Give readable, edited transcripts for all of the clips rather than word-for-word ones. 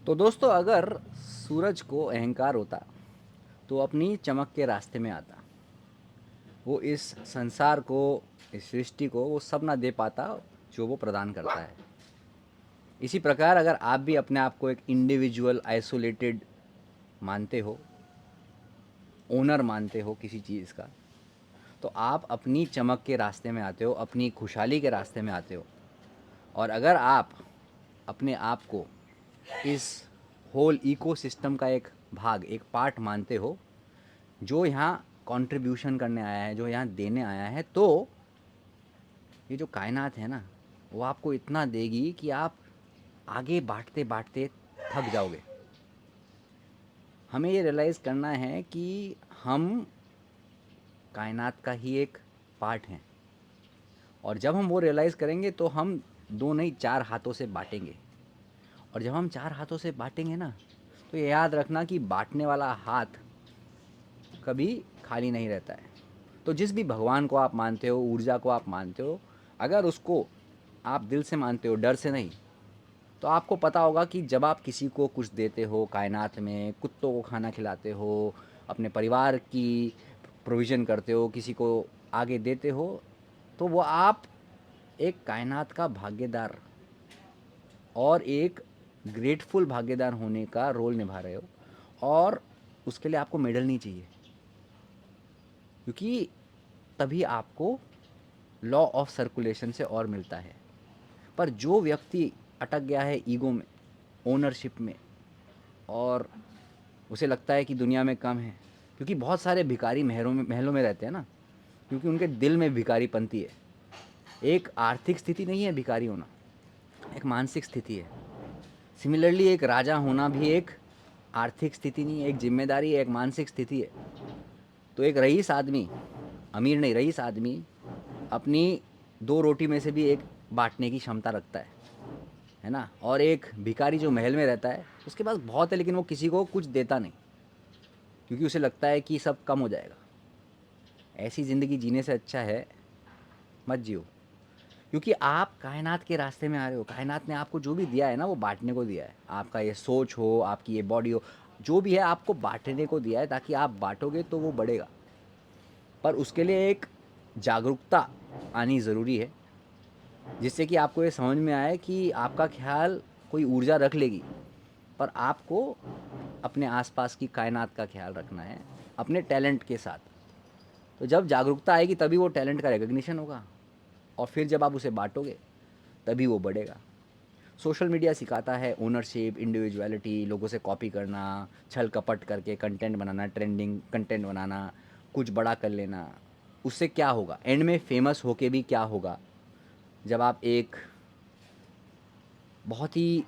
तो दोस्तों, अगर सूरज को अहंकार होता तो अपनी चमक के रास्ते में आता। वो इस संसार को, इस सृष्टि को वो सब ना दे पाता जो वो प्रदान करता है। इसी प्रकार अगर आप भी अपने आप को एक इंडिविजुअल आइसोलेटेड मानते हो, ओनर मानते हो किसी चीज़ का, तो आप अपनी चमक के रास्ते में आते हो, अपनी खुशहाली के रास्ते में आते हो। और अगर आप अपने आप को इस होल इकोसिस्टम का एक भाग, एक पार्ट मानते हो, जो यहाँ कंट्रीब्यूशन करने आया है, जो यहाँ देने आया है, तो ये जो कायनात है ना, वो आपको इतना देगी कि आप आगे बाँटते बाँटते थक जाओगे। हमें ये रियलाइज़ करना है कि हम कायनात का ही एक पार्ट हैं। और जब हम वो रियलाइज़ करेंगे तो हम दो नहीं, चार हाथों से बाँटेंगे। और जब हम चार हाथों से बाँटेंगे ना, तो ये याद रखना कि बाँटने वाला हाथ कभी खाली नहीं रहता है। तो जिस भी भगवान को आप मानते हो, ऊर्जा को आप मानते हो, अगर उसको आप दिल से मानते हो, डर से नहीं, तो आपको पता होगा कि जब आप किसी को कुछ देते हो कायनात में, कुत्तों को खाना खिलाते हो, अपने परिवार की प्रोविज़न करते हो, किसी को आगे देते हो, तो वो आप एक कायनात का भागीदार और एक ग्रेटफुल भागीदार होने का रोल निभा रहे हो। और उसके लिए आपको मेडल नहीं चाहिए, क्योंकि तभी आपको लॉ ऑफ सर्कुलेशन से और मिलता है। पर जो व्यक्ति अटक गया है ईगो में, ओनरशिप में, और उसे लगता है कि दुनिया में कम है, क्योंकि बहुत सारे भिखारी महलों में रहते हैं ना, क्योंकि उनके दिल में भिखारीपंती है। एक आर्थिक स्थिति नहीं है भिखारी होना, एक मानसिक स्थिति है। सिमिलरली एक राजा होना भी एक आर्थिक स्थिति नहीं है, एक जिम्मेदारी है, एक मानसिक स्थिति है। तो एक रईस आदमी, अमीर नहीं, रईस आदमी अपनी दो रोटी में से भी एक बांटने की क्षमता रखता है ना। और एक भिखारी जो महल में रहता है, उसके पास बहुत है लेकिन वो किसी को कुछ देता नहीं, क्योंकि उसे लगता है कि सब कम हो जाएगा। ऐसी ज़िंदगी जीने से अच्छा है मत जियो, क्योंकि आप कायनात के रास्ते में आ रहे हो। कायनात ने आपको जो भी दिया है ना, वो बांटने को दिया है। आपका ये सोच हो, आपकी ये बॉडी हो, जो भी है आपको बांटने को दिया है, ताकि आप बांटोगे तो वो बढ़ेगा। पर उसके लिए एक जागरूकता आनी ज़रूरी है, जिससे कि आपको ये समझ में आए कि आपका ख्याल कोई ऊर्जा रख लेगी, पर आपको अपने आसपास की कायनात का ख्याल रखना है अपने टैलेंट के साथ। तो जब जागरूकता आएगी तभी वो टैलेंट का रिकग्निशन होगा, और फिर जब आप उसे बांटोगे तभी वो बढ़ेगा। सोशल मीडिया सिखाता है ओनरशिप, इंडिविजुअलिटी, लोगों से कॉपी करना, छल कपट करके कंटेंट बनाना, ट्रेंडिंग कंटेंट बनाना, कुछ बड़ा कर लेना। उससे क्या होगा, एंड में फेमस होके भी क्या होगा, जब आप एक बहुत ही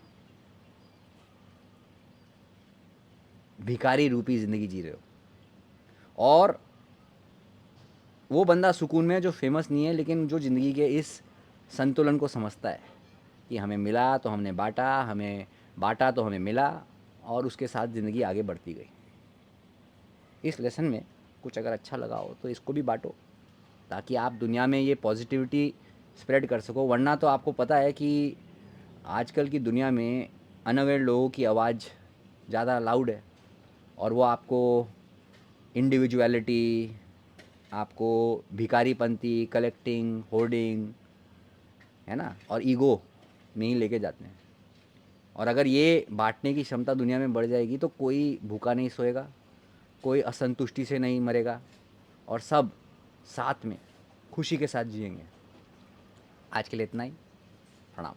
भिखारी रूपी ज़िंदगी जी रहे हो। और वो बंदा सुकून में है जो फेमस नहीं है, लेकिन जो ज़िंदगी के इस संतुलन को समझता है कि हमें मिला तो हमने बांटा, हमें बांटा तो हमें मिला, और उसके साथ ज़िंदगी आगे बढ़ती गई। इस लेसन में कुछ अगर अच्छा लगा हो तो इसको भी बांटो, ताकि आप दुनिया में ये पॉजिटिविटी स्प्रेड कर सको। वरना तो आपको पता है कि आजकल की दुनिया में अनअवेयर लोगों की आवाज़ ज़्यादा लाउड है, और वो आपको इंडिविजुअलिटी, आपको भिखारीपंती, कलेक्टिंग, होर्डिंग, है ना, और ईगो में ही लेके जाते हैं। और अगर ये बांटने की क्षमता दुनिया में बढ़ जाएगी तो कोई भूखा नहीं सोएगा, कोई असंतुष्टि से नहीं मरेगा, और सब साथ में खुशी के साथ जिएंगे। आज के लिए इतना ही। प्रणाम।